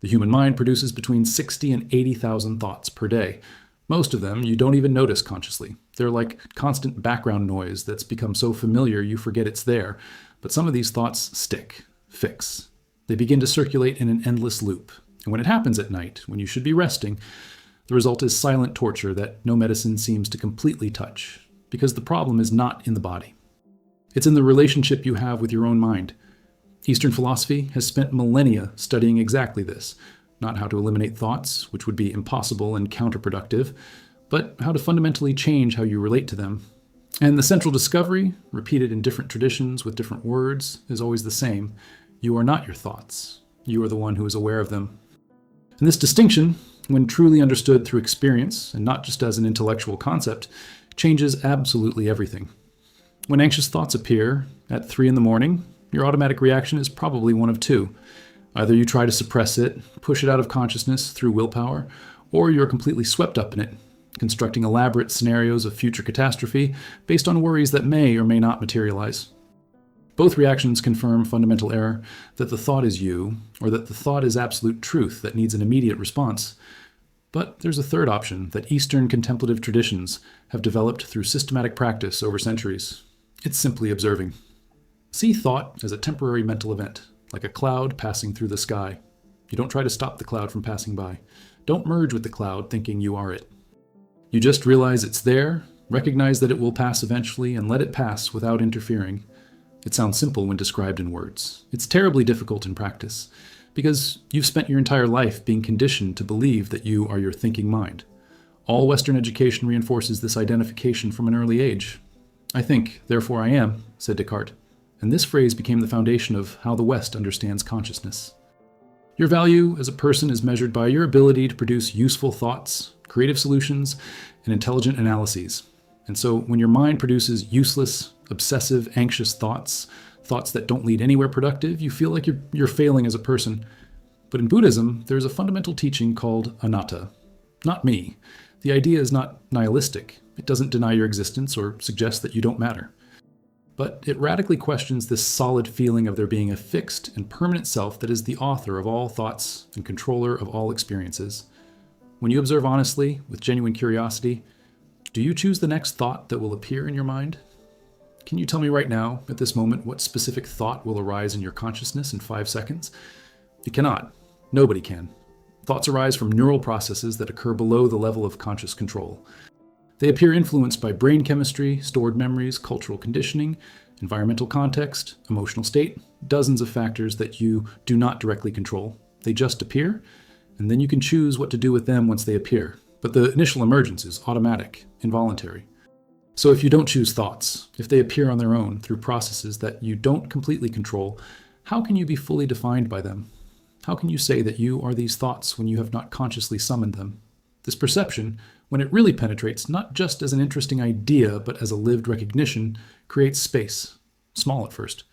The human mind produces between 60 and 80,000 thoughts per day. Most of them you don't even notice consciously. They're like constant background noise that's become so familiar you forget it's there. But some of these thoughts stick, fix. They begin to circulate in an endless loop. And when it happens at night, when you should be resting, the result is silent torture that no medicine seems to completely touch. Because the problem is not in the body. It's in the relationship you have with your own mind. Eastern philosophy has spent millennia studying exactly this. Not how to eliminate thoughts, which would be impossible and counterproductive, but how to fundamentally change how you relate to them. And the central discovery, repeated in different traditions with different words, is always the same. You are not your thoughts. You are the one who is aware of them. And this distinction, when truly understood through experience, and not just as an intellectual concept, changes absolutely everything. When anxious thoughts appear at 3 a.m, your automatic reaction is probably one of two. Either you try to suppress it, push it out of consciousness through willpower, or you're completely swept up in it, constructing elaborate scenarios of future catastrophe based on worries that may or may not materialize. Both reactions confirm fundamental error, that the thought is you, or that the thought is absolute truth that needs an immediate response. But there's a third option that Eastern contemplative traditions have developed through systematic practice over centuries. It's simply observing. See thought as a temporary mental event, like a cloud passing through the sky. You don't try to stop the cloud from passing by. Don't merge with the cloud thinking you are it. You just realize it's there, recognize that it will pass eventually, and let it pass without interfering. It sounds simple when described in words. It's terribly difficult in practice, because you've spent your entire life being conditioned to believe that you are your thinking mind. All Western education reinforces this identification from an early age. I think, therefore I am, said Descartes. And this phrase became the foundation of how the West understands consciousness. Your value as a person is measured by your ability to produce useful thoughts, creative solutions, and intelligent analyses. And so when your mind produces useless, obsessive, anxious thoughts that don't lead anywhere productive, you feel like you're failing as a person. But in Buddhism, there's a fundamental teaching called anatta. Not me. The idea is not nihilistic. It doesn't deny your existence or suggest that you don't matter. But it radically questions this solid feeling of there being a fixed and permanent self that is the author of all thoughts and controller of all experiences. When you observe honestly, with genuine curiosity, do you choose the next thought that will appear in your mind? Can you tell me right now, at this moment, what specific thought will arise in your consciousness in 5 seconds? You cannot. Nobody can. Thoughts arise from neural processes that occur below the level of conscious control. They appear influenced by brain chemistry, stored memories, cultural conditioning, environmental context, emotional state, dozens of factors that you do not directly control. They just appear, and then you can choose what to do with them once they appear. But the initial emergence is automatic, involuntary. So if you don't choose thoughts, if they appear on their own through processes that you don't completely control, how can you be fully defined by them? How can you say that you are these thoughts when you have not consciously summoned them? This perception, when it really penetrates not just as an interesting idea, but as a lived recognition, creates space. Small at first.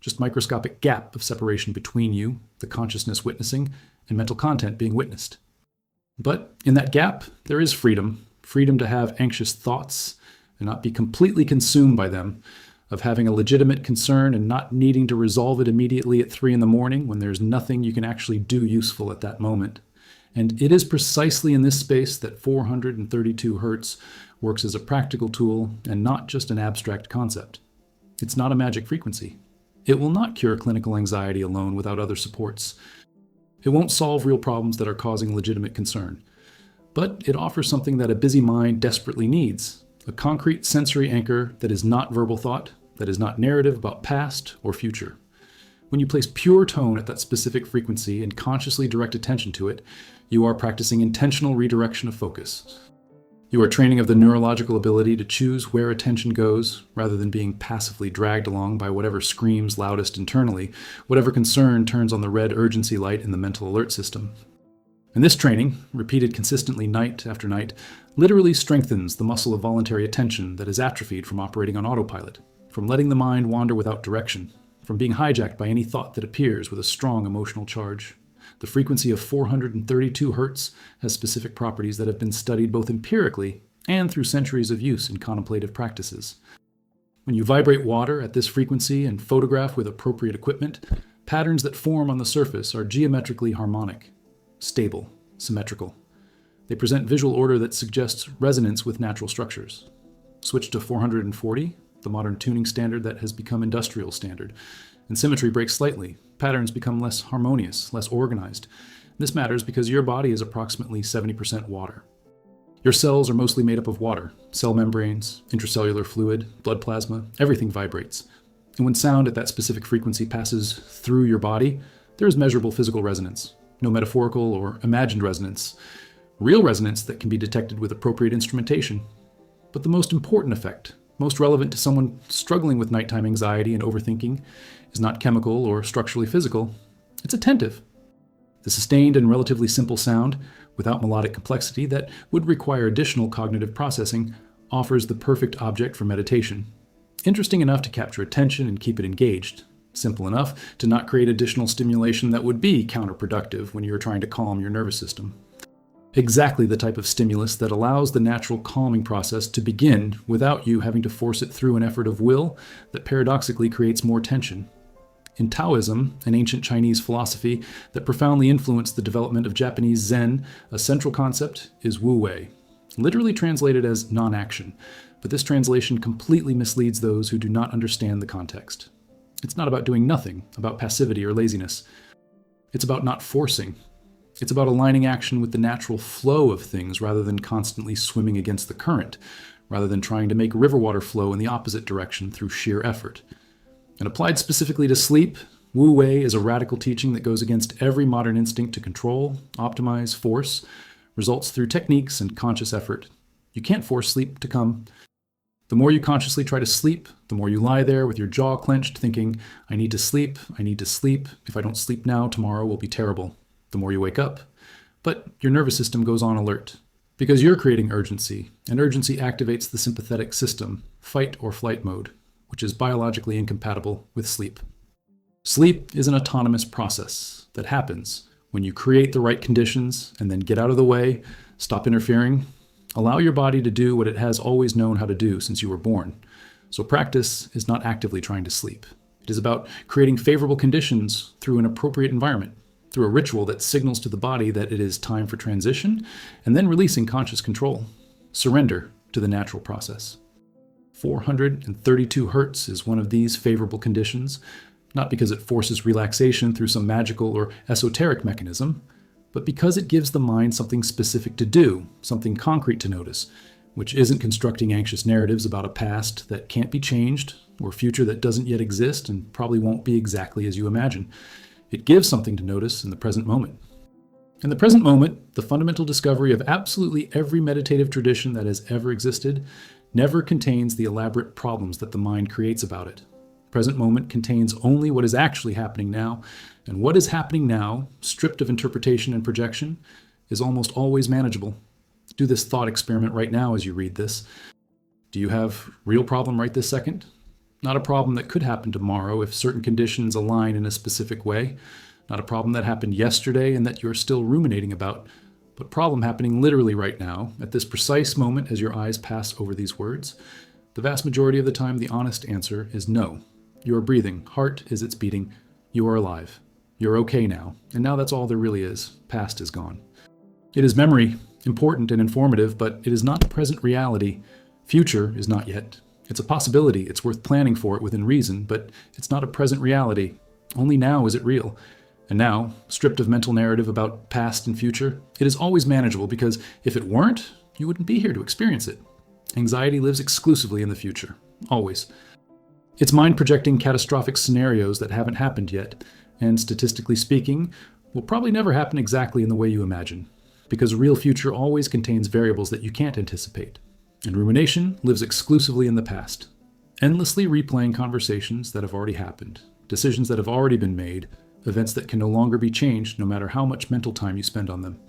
Just microscopic gap of separation between you, the consciousness witnessing, and mental content being witnessed. But in that gap, there is freedom. Freedom to have anxious thoughts and not be completely consumed by them, of having a legitimate concern and not needing to resolve it immediately at 3 a.m. when there's nothing you can actually do useful at that moment. And it is precisely in this space that 432 Hz works as a practical tool and not just an abstract concept. It's not a magic frequency. It will not cure clinical anxiety alone without other supports. It won't solve real problems that are causing legitimate concern. But it offers something that a busy mind desperately needs, a concrete sensory anchor that is not verbal thought, that is not narrative about past or future. When you place pure tone at that specific frequency and consciously direct attention to it, you are practicing intentional redirection of focus. You are training of the neurological ability to choose where attention goes, rather than being passively dragged along by whatever screams loudest internally, whatever concern turns on the red urgency light in the mental alert system. And this training, repeated consistently night after night, literally strengthens the muscle of voluntary attention that is atrophied from operating on autopilot, from letting the mind wander without direction, from being hijacked by any thought that appears with a strong emotional charge. The frequency of 432 Hz has specific properties that have been studied both empirically and through centuries of use in contemplative practices. When you vibrate water at this frequency and photograph with appropriate equipment, patterns that form on the surface are geometrically harmonic. stable, symmetrical. They present visual order that suggests resonance with natural structures. Switch to 440, the modern tuning standard that has become industrial standard, and symmetry breaks slightly. Patterns become less harmonious, less organized. This matters because your body is approximately 70% water. Your cells are mostly made up of water. Cell membranes, intracellular fluid, blood plasma, everything vibrates. And when sound at that specific frequency passes through your body, there is measurable physical resonance. No metaphorical or imagined resonance. Real resonance that can be detected with appropriate instrumentation. But the most important effect, most relevant to someone struggling with nighttime anxiety and overthinking, is not chemical or structurally physical. It's attentive. The sustained and relatively simple sound, without melodic complexity that would require additional cognitive processing, offers the perfect object for meditation. Interesting enough to capture attention and keep it engaged. Simple enough to not create additional stimulation that would be counterproductive when you're trying to calm your nervous system. Exactly the type of stimulus that allows the natural calming process to begin without you having to force it through an effort of will that paradoxically creates more tension. In Taoism, an ancient Chinese philosophy that profoundly influenced the development of Japanese Zen, a central concept is Wu Wei, literally translated as non-action, but this translation completely misleads those who do not understand the context. It's not about doing nothing, about passivity or laziness. It's about not forcing. It's about aligning action with the natural flow of things rather than constantly swimming against the current, rather than trying to make river water flow in the opposite direction through sheer effort. And applied specifically to sleep, Wu Wei is a radical teaching that goes against every modern instinct to control, optimize, force, results through techniques and conscious effort. You can't force sleep to come. The more you consciously try to sleep, the more you lie there with your jaw clenched thinking, I need to sleep, I need to sleep. If I don't sleep now, tomorrow will be terrible. The more you wake up. But your nervous system goes on alert. Because you're creating urgency, and urgency activates the sympathetic system, fight or flight mode, which is biologically incompatible with sleep. Sleep is an autonomous process that happens when you create the right conditions and then get out of the way, stop interfering, allow your body to do what it has always known how to do since you were born. So practice is not actively trying to sleep. It is about creating favorable conditions through an appropriate environment, through a ritual that signals to the body that it is time for transition, and then releasing conscious control. Surrender to the natural process. 432 Hertz is one of these favorable conditions, not because it forces relaxation through some magical or esoteric mechanism, but because it gives the mind something specific to do, something concrete to notice, which isn't constructing anxious narratives about a past that can't be changed, or future that doesn't yet exist and probably won't be exactly as you imagine. It gives something to notice in the present moment. In the present moment, the fundamental discovery of absolutely every meditative tradition that has ever existed never contains the elaborate problems that the mind creates about it. Present moment contains only what is actually happening now, and what is happening now, stripped of interpretation and projection, is almost always manageable. Do this thought experiment right now as you read this. Do you have real problem right this second? Not a problem that could happen tomorrow if certain conditions align in a specific way. Not a problem that happened yesterday and that you're still ruminating about, but problem happening literally right now, at this precise moment as your eyes pass over these words. The vast majority of the time, the honest answer is no. You are breathing. Heart is its beating. You are alive. You're okay now. And now that's all there really is. Past is gone. It is memory, important and informative, but it is not present reality. Future is not yet. It's a possibility. It's worth planning for it within reason, but it's not a present reality. Only now is it real. And now, stripped of mental narrative about past and future, it is always manageable because if it weren't, you wouldn't be here to experience it. Anxiety lives exclusively in the future. Always. It's mind projecting catastrophic scenarios that haven't happened yet, and statistically speaking, will probably never happen exactly in the way you imagine, because a real future always contains variables that you can't anticipate. And rumination lives exclusively in the past, endlessly replaying conversations that have already happened, decisions that have already been made, events that can no longer be changed no matter how much mental time you spend on them.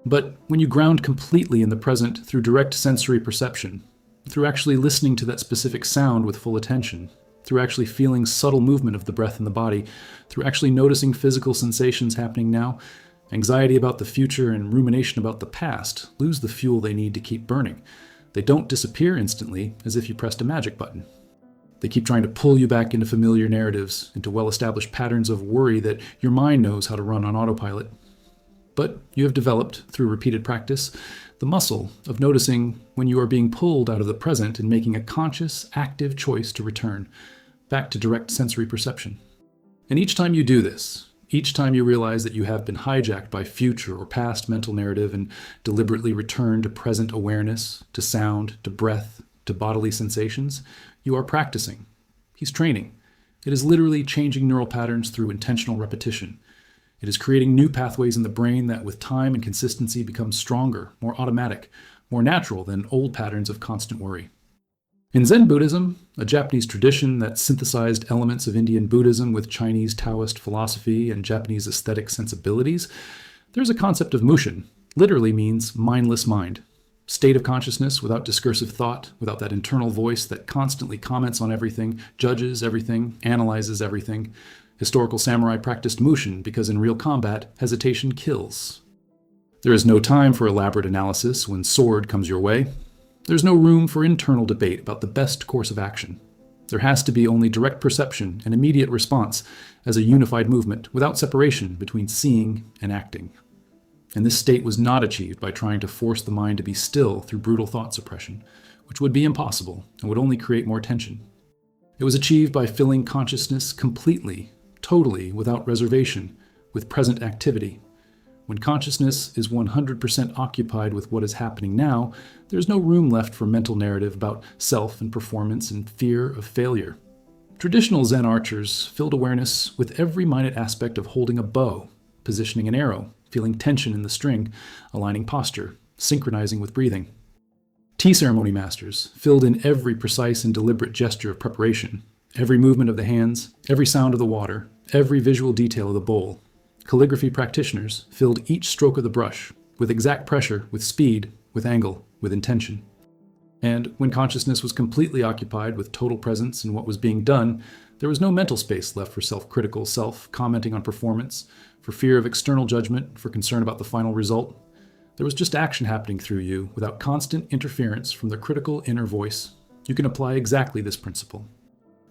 But when you ground completely in the present through direct sensory perception, through actually listening to that specific sound with full attention, through actually feeling subtle movement of the breath in the body, through actually noticing physical sensations happening now, anxiety about the future and rumination about the past lose the fuel they need to keep burning. They don't disappear instantly as if you pressed a magic button. They keep trying to pull you back into familiar narratives, into well-established patterns of worry that your mind knows how to run on autopilot. But you have developed, through repeated practice, the muscle of noticing when you are being pulled out of the present and making a conscious, active choice to return back to direct sensory perception. And each time you do this, each time you realize that you have been hijacked by future or past mental narrative and deliberately return to present awareness, to sound, to breath, to bodily sensations, you are practicing. He's training. It is literally changing neural patterns through intentional repetition. It is creating new pathways in the brain that with time and consistency become stronger, more automatic, more natural than old patterns of constant worry. In Zen Buddhism, a Japanese tradition that synthesized elements of Indian Buddhism with Chinese Taoist philosophy and Japanese aesthetic sensibilities, there's a concept of mushin, literally means mindless mind. State of consciousness without discursive thought, without that internal voice that constantly comments on everything, judges everything, analyzes everything. Historical samurai practiced mushin because in real combat, hesitation kills. There is no time for elaborate analysis when sword comes your way. There's no room for internal debate about the best course of action. There has to be only direct perception and immediate response as a unified movement without separation between seeing and acting. And this state was not achieved by trying to force the mind to be still through brutal thought suppression, which would be impossible and would only create more tension. It was achieved by filling consciousness completely, totally, without reservation, with present activity. When consciousness is 100% occupied with what is happening now, there's no room left for mental narrative about self and performance and fear of failure. Traditional Zen archers filled awareness with every minute aspect of holding a bow, positioning an arrow, feeling tension in the string, aligning posture, synchronizing with breathing. Tea ceremony masters filled in every precise and deliberate gesture of preparation, every movement of the hands, every sound of the water, every visual detail of the bowl. Calligraphy practitioners filled each stroke of the brush with exact pressure, with speed, with angle, with intention. And when consciousness was completely occupied with total presence in what was being done, there was no mental space left for self-critical self-commenting on performance, for fear of external judgment, for concern about the final result. There was just action happening through you without constant interference from the critical inner voice. You can apply exactly this principle.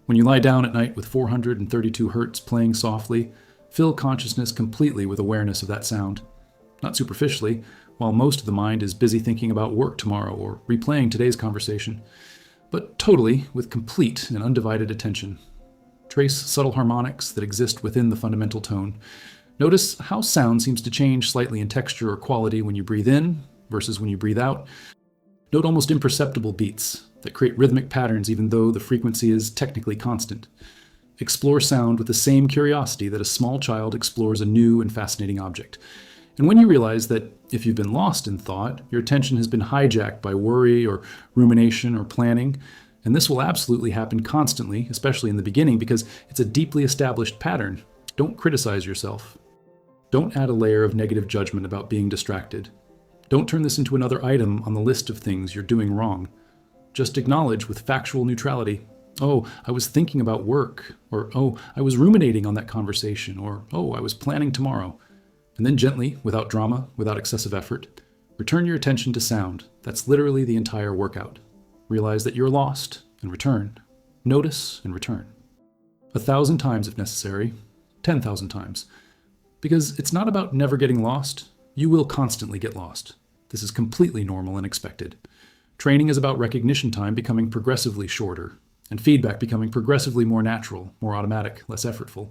When you lie down at night with 432 hertz playing softly, fill consciousness completely with awareness of that sound. Not superficially, while most of the mind is busy thinking about work tomorrow or replaying today's conversation, but totally with complete and undivided attention. Trace subtle harmonics that exist within the fundamental tone. Notice how sound seems to change slightly in texture or quality when you breathe in versus when you breathe out. Note almost imperceptible beats that create rhythmic patterns even though the frequency is technically constant. Explore sound with the same curiosity that a small child explores a new and fascinating object. And when you realize that if you've been lost in thought, your attention has been hijacked by worry or rumination or planning, and this will absolutely happen constantly, especially in the beginning, because it's a deeply established pattern. Don't criticize yourself. Don't add a layer of negative judgment about being distracted. Don't turn this into another item on the list of things you're doing wrong. Just acknowledge with factual neutrality, oh, I was thinking about work, or oh, I was ruminating on that conversation, or oh, I was planning tomorrow. And then gently, without drama, without excessive effort, return your attention to sound. That's literally the entire workout. Realize that you're lost, and return. Notice and return. 1,000 times if necessary, 10,000 times. Because it's not about never getting lost. You will constantly get lost. This is completely normal and expected. Training is about recognition time becoming progressively shorter, and feedback becoming progressively more natural, more automatic, less effortful.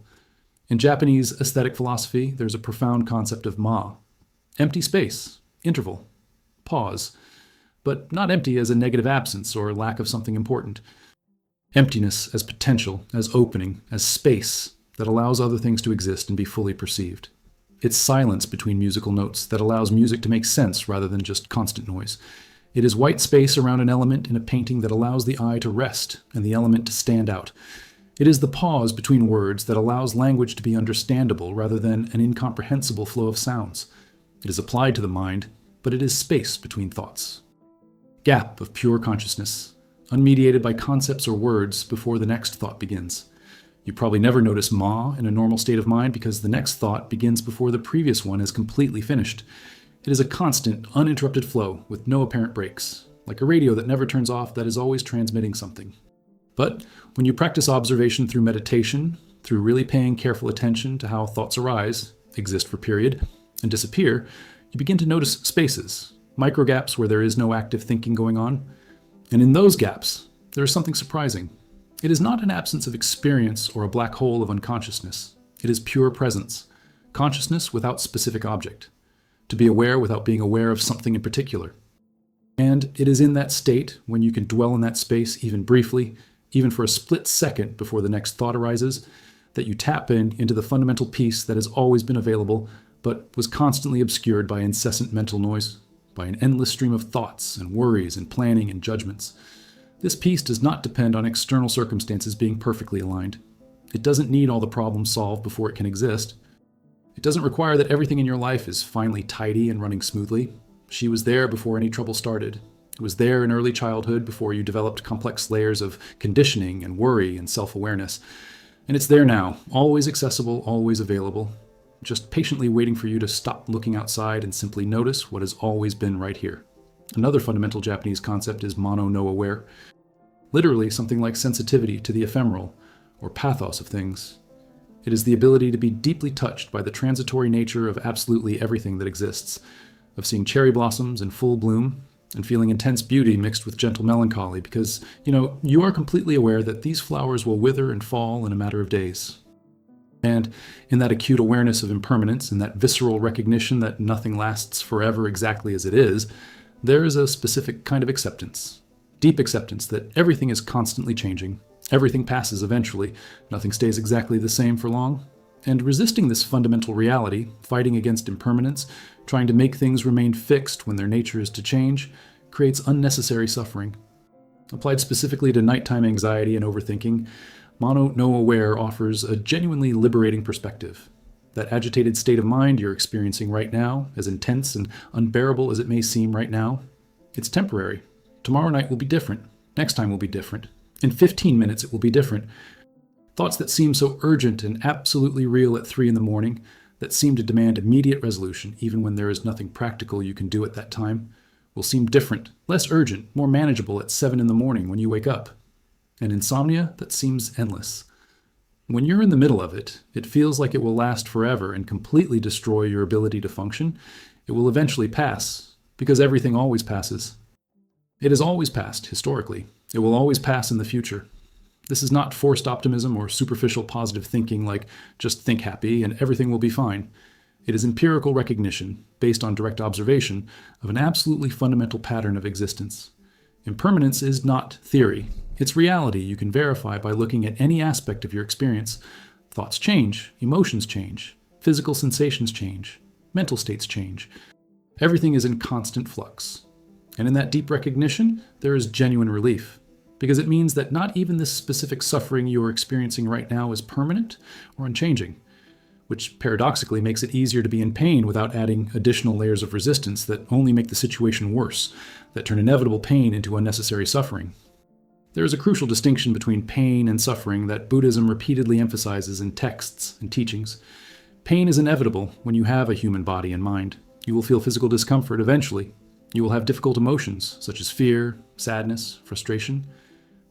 In Japanese aesthetic philosophy, there's a profound concept of ma, empty space, interval, pause, but not empty as a negative absence or lack of something important. Emptiness as potential, as opening, as space that allows other things to exist and be fully perceived. It's silence between musical notes that allows music to make sense rather than just constant noise. It is white space around an element in a painting that allows the eye to rest and the element to stand out. It is the pause between words that allows language to be understandable rather than an incomprehensible flow of sounds. It is applied to the mind, but it is space between thoughts. Gap of pure consciousness, unmediated by concepts or words before the next thought begins. You probably never notice ma in a normal state of mind because the next thought begins before the previous one is completely finished. It is a constant, uninterrupted flow with no apparent breaks, like a radio that never turns off that is always transmitting something. But when you practice observation through meditation, through really paying careful attention to how thoughts arise, exist for period, and disappear, you begin to notice spaces, micro gaps where there is no active thinking going on. And in those gaps, there is something surprising. It is not an absence of experience or a black hole of unconsciousness. It is pure presence, consciousness without specific object, to be aware without being aware of something in particular. And it is in that state, when you can dwell in that space even briefly, even for a split second before the next thought arises, that you tap into the fundamental peace that has always been available, but was constantly obscured by incessant mental noise, by an endless stream of thoughts and worries and planning and judgments. This peace does not depend on external circumstances being perfectly aligned. It doesn't need all the problems solved before it can exist. It doesn't require that everything in your life is finally tidy and running smoothly. She was there before any trouble started. It was there in early childhood before you developed complex layers of conditioning and worry and self-awareness. And it's there now, always accessible, always available, just patiently waiting for you to stop looking outside and simply notice what has always been right here. Another fundamental Japanese concept is mono no aware, literally something like sensitivity to the ephemeral or pathos of things. It is the ability to be deeply touched by the transitory nature of absolutely everything that exists, of seeing cherry blossoms in full bloom and feeling intense beauty mixed with gentle melancholy because, you are completely aware that these flowers will wither and fall in a matter of days. And in that acute awareness of impermanence and that visceral recognition that nothing lasts forever exactly as it is, there is a specific kind of acceptance, deep acceptance that everything is constantly changing. Everything passes eventually. Nothing stays exactly the same for long. And resisting this fundamental reality, fighting against impermanence, trying to make things remain fixed when their nature is to change, creates unnecessary suffering. Applied specifically to nighttime anxiety and overthinking, mono no aware offers a genuinely liberating perspective. That agitated state of mind you're experiencing right now, as intense and unbearable as it may seem right now, it's temporary. Tomorrow night will be different. Next time will be different. In 15 minutes it will be different. Thoughts that seem so urgent and absolutely real at 3 a.m, that seem to demand immediate resolution even when there is nothing practical you can do at that time, will seem different, less urgent, more manageable at 7 a.m. when you wake up. And insomnia that seems endless. When you're in the middle of it, it feels like it will last forever and completely destroy your ability to function. It will eventually pass, because everything always passes. It has always passed, historically. It will always pass in the future. This is not forced optimism or superficial positive thinking like just think happy and everything will be fine. It is empirical recognition, based on direct observation, of an absolutely fundamental pattern of existence. Impermanence is not theory. It's reality you can verify by looking at any aspect of your experience. Thoughts change, emotions change, physical sensations change, mental states change. Everything is in constant flux. And in that deep recognition, there is genuine relief, because it means that not even this specific suffering you are experiencing right now is permanent or unchanging, which paradoxically makes it easier to be in pain without adding additional layers of resistance that only make the situation worse, that turn inevitable pain into unnecessary suffering. There is a crucial distinction between pain and suffering that Buddhism repeatedly emphasizes in texts and teachings. Pain is inevitable when you have a human body and mind. You will feel physical discomfort eventually. You will have difficult emotions, such as fear, sadness, frustration.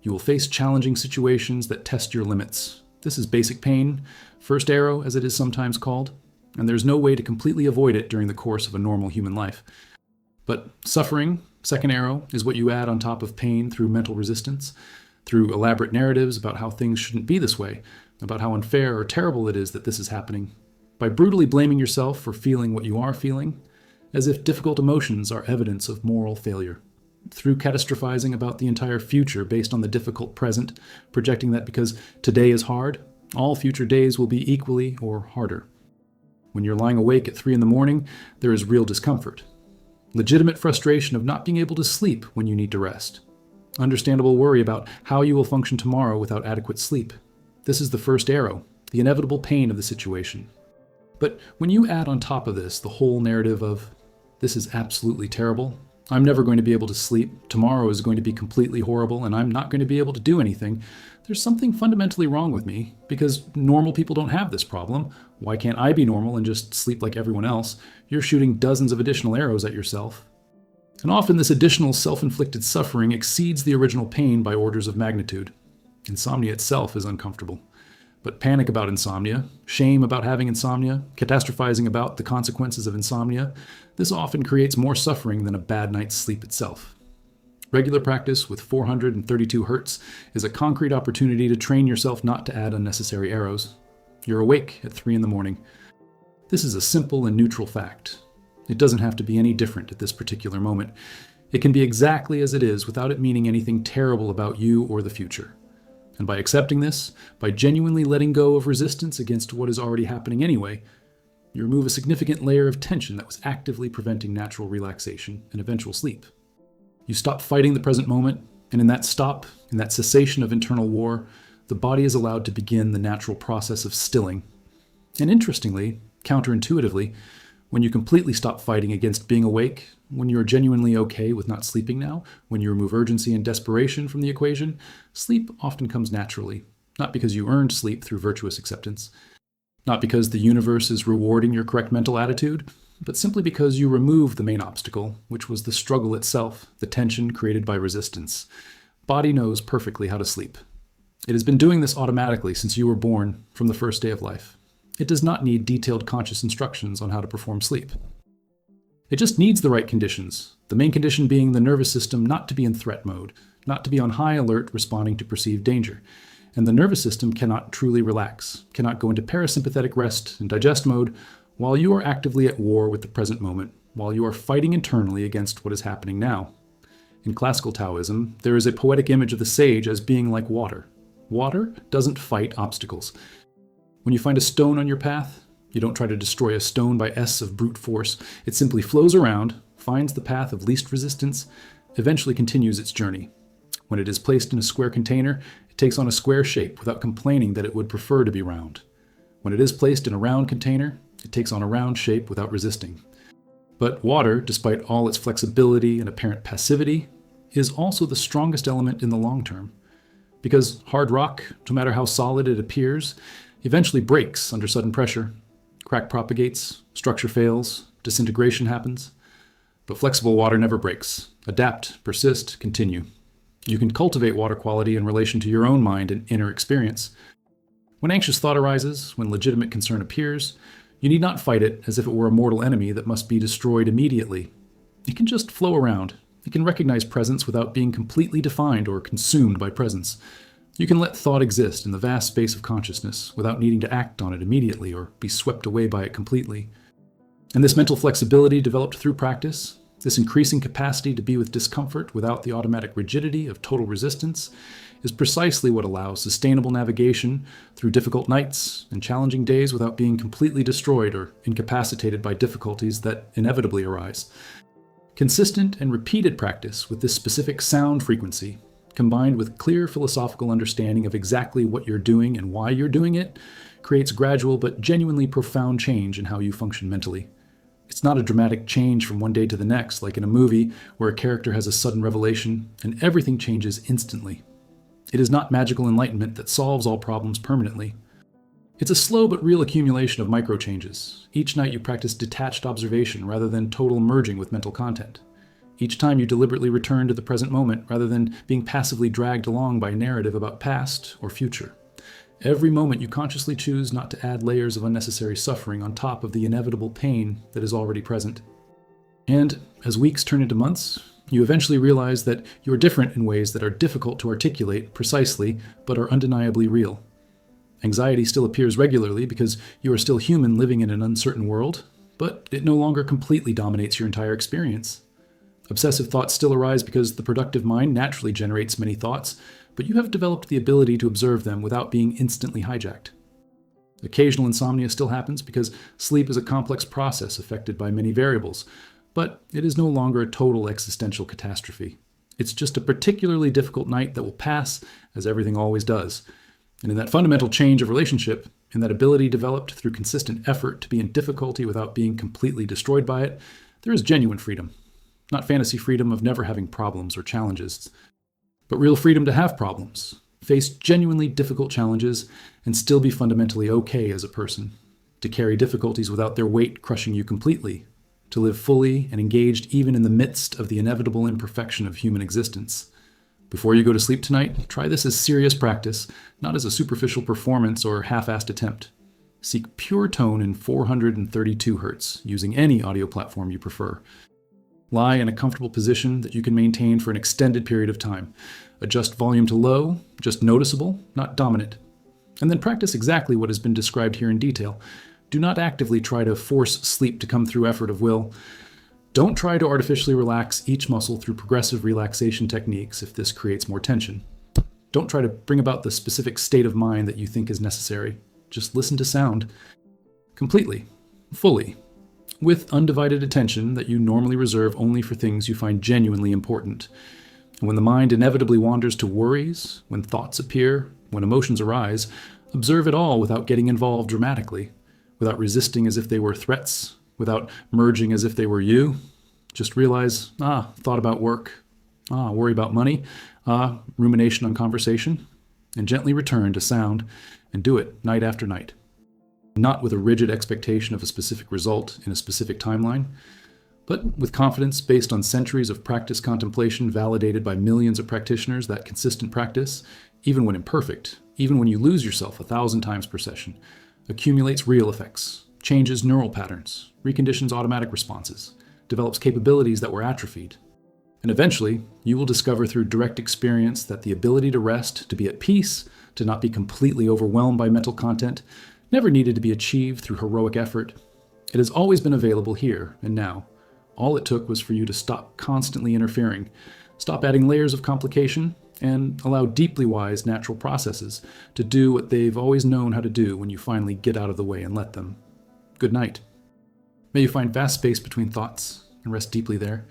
You will face challenging situations that test your limits. This is basic pain, first arrow as it is sometimes called, and there's no way to completely avoid it during the course of a normal human life. But suffering, second arrow, is what you add on top of pain through mental resistance, through elaborate narratives about how things shouldn't be this way, about how unfair or terrible it is that this is happening, by brutally blaming yourself for feeling what you are feeling, as if difficult emotions are evidence of moral failure, through catastrophizing about the entire future based on the difficult present, projecting that because today is hard, all future days will be equally or harder. When you're lying awake at 3 a.m, there is real discomfort. Legitimate frustration of not being able to sleep when you need to rest. Understandable worry about how you will function tomorrow without adequate sleep. This is the first arrow, the inevitable pain of the situation. But when you add on top of this the whole narrative of, this is absolutely terrible, I'm never going to be able to sleep, tomorrow is going to be completely horrible, and I'm not going to be able to do anything, there's something fundamentally wrong with me, because normal people don't have this problem. Why can't I be normal and just sleep like everyone else? You're shooting dozens of additional arrows at yourself. And often this additional self-inflicted suffering exceeds the original pain by orders of magnitude. Insomnia itself is uncomfortable. But panic about insomnia, shame about having insomnia, catastrophizing about the consequences of insomnia, this often creates more suffering than a bad night's sleep itself. Regular practice with 432 Hz is a concrete opportunity to train yourself not to add unnecessary arrows. You're awake at 3 in the morning. This is a simple and neutral fact. It doesn't have to be any different at this particular moment. It can be exactly as it is without it meaning anything terrible about you or the future. And by accepting this, by genuinely letting go of resistance against what is already happening anyway, you remove a significant layer of tension that was actively preventing natural relaxation and eventual sleep. You stop fighting the present moment, and in that stop, in that cessation of internal war, the body is allowed to begin the natural process of stilling. And interestingly, counterintuitively, when you completely stop fighting against being awake, when you are genuinely okay with not sleeping now, when you remove urgency and desperation from the equation, sleep often comes naturally, not because you earned sleep through virtuous acceptance, not because the universe is rewarding your correct mental attitude, but simply because you remove the main obstacle, which was the struggle itself, the tension created by resistance. Body knows perfectly how to sleep. It has been doing this automatically since you were born, from the first day of life. It does not need detailed conscious instructions on how to perform sleep. It just needs the right conditions, the main condition being the nervous system not to be in threat mode, not to be on high alert responding to perceived danger. And the nervous system cannot truly relax, cannot go into parasympathetic rest and digest mode while you are actively at war with the present moment, while you are fighting internally against what is happening now. In classical Taoism, there is a poetic image of the sage as being like water. Water doesn't fight obstacles. When you find a stone on your path, you don't try to destroy a stone by of brute force. It simply flows around, finds the path of least resistance, eventually continues its journey. When it is placed in a square container, it takes on a square shape without complaining that it would prefer to be round. When it is placed in a round container, it takes on a round shape without resisting. But water, despite all its flexibility and apparent passivity, is also the strongest element in the long term. Because hard rock, no matter how solid it appears, eventually breaks under sudden pressure. Crack propagates, structure fails, disintegration happens. But flexible water never breaks. Adapt, persist, continue. You can cultivate water quality in relation to your own mind and inner experience. When anxious thought arises, when legitimate concern appears, you need not fight it as if it were a mortal enemy that must be destroyed immediately. It can just flow around. It can recognize presence without being completely defined or consumed by presence. You can let thought exist in the vast space of consciousness without needing to act on it immediately or be swept away by it completely. And this mental flexibility developed through practice, this increasing capacity to be with discomfort without the automatic rigidity of total resistance, is precisely what allows sustainable navigation through difficult nights and challenging days without being completely destroyed or incapacitated by difficulties that inevitably arise. Consistent and repeated practice with this specific sound frequency, combined with clear philosophical understanding of exactly what you're doing and why you're doing it, creates gradual but genuinely profound change in how you function mentally. It's not a dramatic change from one day to the next, like in a movie where a character has a sudden revelation and everything changes instantly. It is not magical enlightenment that solves all problems permanently. It's a slow but real accumulation of micro-changes. Each night you practice detached observation rather than total merging with mental content. Each time you deliberately return to the present moment rather than being passively dragged along by a narrative about past or future. Every moment you consciously choose not to add layers of unnecessary suffering on top of the inevitable pain that is already present. And as weeks turn into months, you eventually realize that you are different in ways that are difficult to articulate precisely, but are undeniably real. Anxiety still appears regularly because you are still human living in an uncertain world, but it no longer completely dominates your entire experience. Obsessive thoughts still arise because the productive mind naturally generates many thoughts, but you have developed the ability to observe them without being instantly hijacked. Occasional insomnia still happens because sleep is a complex process affected by many variables, but it is no longer a total existential catastrophe. It's just a particularly difficult night that will pass, as everything always does. And in that fundamental change of relationship, in that ability developed through consistent effort to be in difficulty without being completely destroyed by it, there is genuine freedom. Not fantasy freedom of never having problems or challenges, but real freedom to have problems, face genuinely difficult challenges, and still be fundamentally okay as a person, to carry difficulties without their weight crushing you completely, to live fully and engaged even in the midst of the inevitable imperfection of human existence. Before you go to sleep tonight, try this as serious practice, not as a superficial performance or half-assed attempt. Seek pure tone in 432 Hz, using any audio platform you prefer. Lie in a comfortable position that you can maintain for an extended period of time. Adjust volume to low, just noticeable, not dominant. And then practice exactly what has been described here in detail. Do not actively try to force sleep to come through effort of will. Don't try to artificially relax each muscle through progressive relaxation techniques if this creates more tension. Don't try to bring about the specific state of mind that you think is necessary. Just listen to sound. Completely, fully, with undivided attention that you normally reserve only for things you find genuinely important. And when the mind inevitably wanders to worries, when thoughts appear, when emotions arise, observe it all without getting involved dramatically, without resisting as if they were threats, without merging as if they were you. Just realize, thought about work, worry about money, rumination on conversation, and gently return to sound, and do it night after night. Not with a rigid expectation of a specific result in a specific timeline, but with confidence based on centuries of practice contemplation validated by millions of practitioners that consistent practice, even when imperfect, even when you lose yourself 1,000 times per session, accumulates real effects, changes neural patterns, reconditions automatic responses, develops capabilities that were atrophied. And eventually, you will discover through direct experience that the ability to rest, to be at peace, to not be completely overwhelmed by mental content, never needed to be achieved through heroic effort. It has always been available here and now. All it took was for you to stop constantly interfering, stop adding layers of complication, and allow deeply wise natural processes to do what they've always known how to do when you finally get out of the way and let them. Good night. May you find vast space between thoughts and rest deeply there.